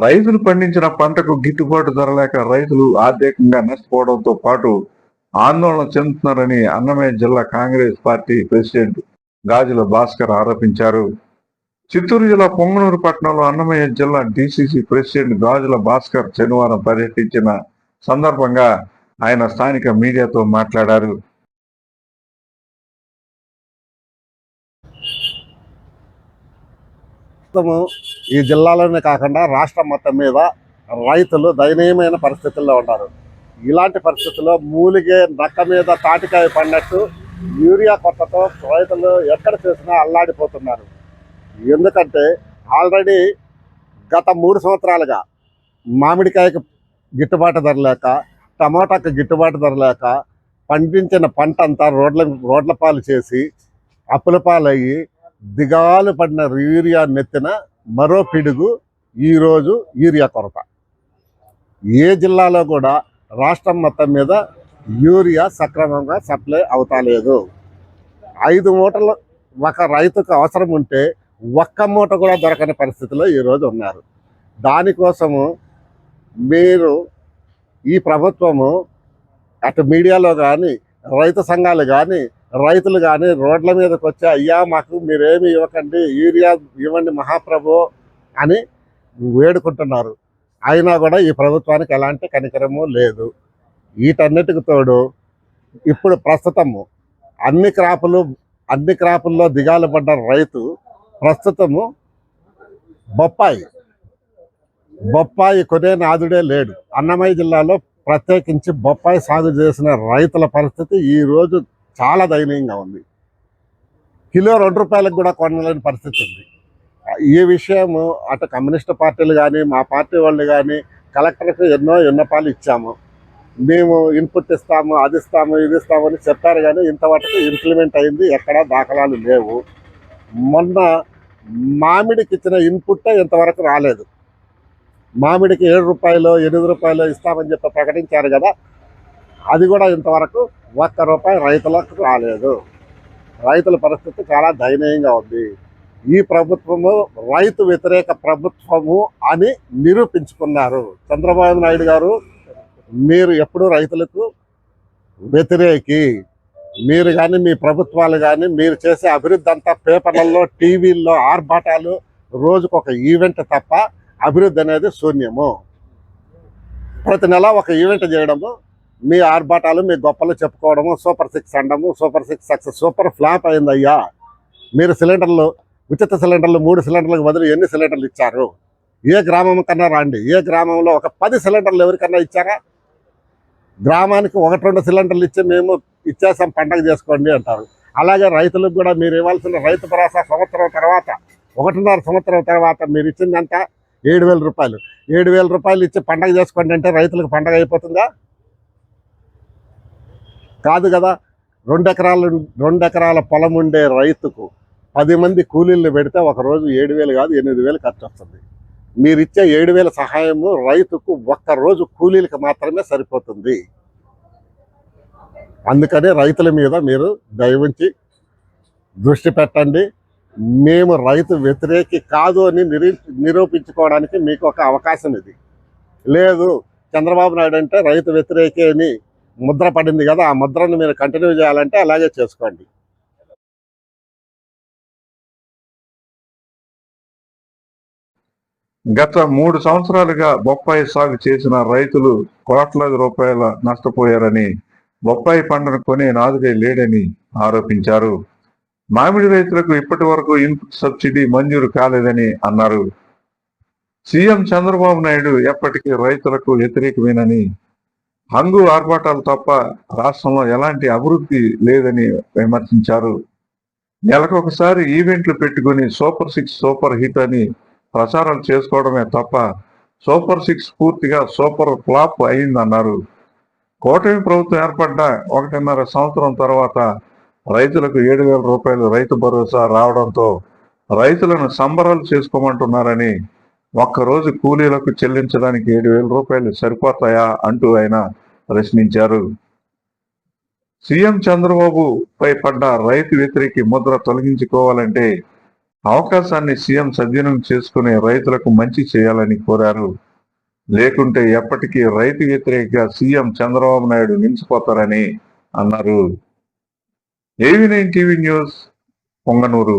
రైతులు పండించిన పంటకు గిట్టుబాటు ధర లేక రైతులు ఆర్థికంగా నష్టపోవడంతో పాటు ఆందోళన చెందుతున్నారని అన్నమయ్య జిల్లా కాంగ్రెస్ పార్టీ ప్రెసిడెంట్ గాజుల భాస్కర్ ఆరోపించారు. చిత్తూరు జిల్లా పొంగనూరు పట్టణంలో అన్నమయ్య జిల్లా డిసిసి ప్రెసిడెంట్ గాజుల భాస్కర్ శనివారం పర్యటించిన సందర్భంగా ఆయన స్థానిక మీడియాతో మాట్లాడారు. ఈ జిల్లాలోనే కాకుండా రాష్ట్రం మొత్తం మీద రైతులు దయనీయమైన పరిస్థితుల్లో ఉన్నారు. ఇలాంటి పరిస్థితుల్లో మూలిగే నక్క మీద తాటికాయ పడినట్టు యూరియా కొత్తతో రైతులు ఎక్కడ చూసినా అల్లాడిపోతున్నారు. ఎందుకంటే ఆల్రెడీ గత 3 సంవత్సరాలుగా మామిడికాయకు గిట్టుబాటు ధర లేక, టమాటాకు గిట్టుబాటు ధర లేక పండించిన పంట అంతా రోడ్ల పాలు చేసి అప్పుల పాలయ్యి దిగాలు పడిన యూరియా నెత్తిన మరో పిడుగు ఈరోజు యూరియా కొరత. ఏ జిల్లాలో కూడా రాష్ట్రం మొత్తం మీద యూరియా సక్రమంగా సప్లై అవుతాలేదు. 5 మూటలు ఒక రైతుకు అవసరం ఉంటే 1 మూట కూడా దొరకని పరిస్థితిలో ఈరోజు ఉన్నారు. దానికోసము మీరు ఈ ప్రభుత్వము అటు మీడియాలో కానీ, రైతు సంఘాలు కానీ, రైతులు కానీ రోడ్ల మీదకి వచ్చి అయ్యా మాకు మీరేమి ఇవ్వకండి, యూరియా ఇవ్వండి మహాప్రభు అని వేడుకుంటున్నారు. అయినా కూడా ఈ ప్రభుత్వానికి ఎలాంటి కనికరము లేదు. వీటన్నిటికి తోడు ఇప్పుడు ప్రస్తుతము అన్ని క్రాపుల్లో దిగాలు పడ్డ రైతు ప్రస్తుతము బొప్పాయి కొనే నాదుడే లేడు. అన్నమయ్య జిల్లాలో ప్రత్యేకించి బొప్పాయి సాగు చేసిన రైతుల పరిస్థితి ఈరోజు చాలా దయనీయంగా ఉంది. కిలో 2 రూపాయలకు కూడా కొనలేని పరిస్థితి ఉంది. ఈ విషయము అటు కమ్యూనిస్టు పార్టీలు కానీ, మా పార్టీ వాళ్ళు కానీ కలెక్టర్కి ఎన్నో విన్నపాలు ఇచ్చాము. మేము ఇన్పుట్ ఇస్తాము, అది ఇస్తాము, ఇది ఇస్తామని చెప్పారు, కానీ ఇంతవరకు ఇంప్లిమెంట్ అయింది ఎక్కడా దాఖలాలు లేవు. మొన్న మామిడికి ఇచ్చిన ఇన్పుట్టే ఇంతవరకు రాలేదు. మామిడికి 7 రూపాయలు 8 రూపాయలు ఇస్తామని చెప్పి ప్రకటించారు కదా, అది కూడా ఇంతవరకు 1 రూపాయి రైతులకు రాలేదు. రైతుల పరిస్థితి చాలా దయనీయంగా ఉంది. ఈ ప్రభుత్వము రైతు వ్యతిరేక ప్రభుత్వము అని నిరూపించుకున్నారు. చంద్రబాబు నాయుడు గారు మీరు ఎప్పుడు రైతులకు వ్యతిరేకి. మీరు కానీ మీ ప్రభుత్వాలు కానీ మీరు చేసే అభివృద్ధి అంతా పేపర్లలో, టీవీల్లో ఆర్భాటాలు, రోజుకొక ఈవెంట్ తప్ప అభివృద్ధి అనేది శూన్యము. ప్రతి నెల ఒక ఈవెంట్ చేయడము, మీ ఆర్భాటాలు, మీ గొప్పలు చెప్పుకోవడము, సూపర్ 6 అనడము, సూపర్ 6 సక్సెస్. సూపర్ ఫ్లాప్ అయిందయ్యా. మీరు సిలిండర్లు, ఉచిత సిలిండర్లు 3 సిలిండర్లకు బదులు ఎన్ని సిలిండర్లు ఇచ్చారు? ఏ గ్రామం కన్నా రాండి, ఏ గ్రామంలో ఒక 10 సిలిండర్లు ఎవరికన్నా ఇచ్చారా? గ్రామానికి 1-2 సిలిండర్లు ఇచ్చి మేము ఇచ్చేసాం పండగ చేసుకోండి అంటారు. అలాగే రైతులకు కూడా మీరు ఇవ్వాల్సిన రైతు భరోసా 1.5 సంవత్సరం తర్వాత మీరు ఇచ్చిందంతా 7,000 రూపాయలు. 7,000 రూపాయలు ఇచ్చి పండగ చేసుకోండి అంటే రైతులకు పండగ అయిపోతుందా? కాదు కదా. 2 ఎకరాల పొలం ఉండే రైతుకు 10 మంది కూలీళ్ళు పెడితే ఒకరోజు 7,000 కాదు 8,000 ఖర్చు వస్తుంది. మీరు ఇచ్చే 7,000 సహాయము రైతుకు 1 రోజు కూలీలకు మాత్రమే సరిపోతుంది. అందుకని రైతుల మీద మీరు దయవుంచి దృష్టి పెట్టండి. మేము రైతు వ్యతిరేకి కాదు అని నిరూపించుకోవడానికి మీకు ఒక అవకాశం ఇది. లేదు, చంద్రబాబు నాయుడు అంటే రైతు వ్యతిరేకి అని ముద్ర పడింది కదా, ఆ ముద్రను మీరు కంటిన్యూ చేయాలంటే అలాగే చేసుకోండి. గత 3 సంవత్సరాలుగా బొప్పాయి సాగు చేసిన రైతులు కోట్లాది రూపాయల నష్టపోయారని, బొప్పాయి పంటను కొనే నాదుడే లేడని ఆరోపించారు. మామిడి రైతులకు ఇప్పటి వరకు ఇన్పుట్ సబ్సిడీ మంజూరు కాలేదని అన్నారు. సీఎం చంద్రబాబు నాయుడు ఎప్పటికీ రైతులకు వ్యతిరేకమేనని, హంగు ఆర్భాటాలు తప్ప రాష్ట్రంలో ఎలాంటి అభివృద్ధి లేదని విమర్శించారు. నెలకొకసారి ఈవెంట్లు పెట్టుకుని సూపర్ 6 సూపర్ హిట్ అని ప్రచారాలు చేసుకోవడమే తప్ప సూపర్ 6 పూర్తిగా సూపర్ ఫ్లాప్ అయిందన్నారు. కూటమి ప్రభుత్వం ఏర్పడ్డ 1.5 సంవత్సరం తర్వాత రైతులకు 7,000 రూపాయలు రైతు భరోసా రావడంతో రైతులను సంబరాలు చేసుకోమంటున్నారని, ఒక్కరోజు కూలీలకు చెల్లించడానికి 7,000 రూపాయలు సరిపోతాయా అంటూ ఆయన ప్రశ్నించారు. సీఎం చంద్రబాబు పై పడ్డ రైతు వ్యతిరేకి ముద్ర తొలగించుకోవాలంటే అవకాశాన్ని సీఎం సద్వినియోగం చేసుకుని రైతులకు మంచి చేయాలని కోరారు. లేకుంటే ఎప్పటికీ రైతు వ్యతిరేకగా సీఎం చంద్రబాబు నాయుడు నిలిచిపోతారని అన్నారు. AV9 TV news, Punganur.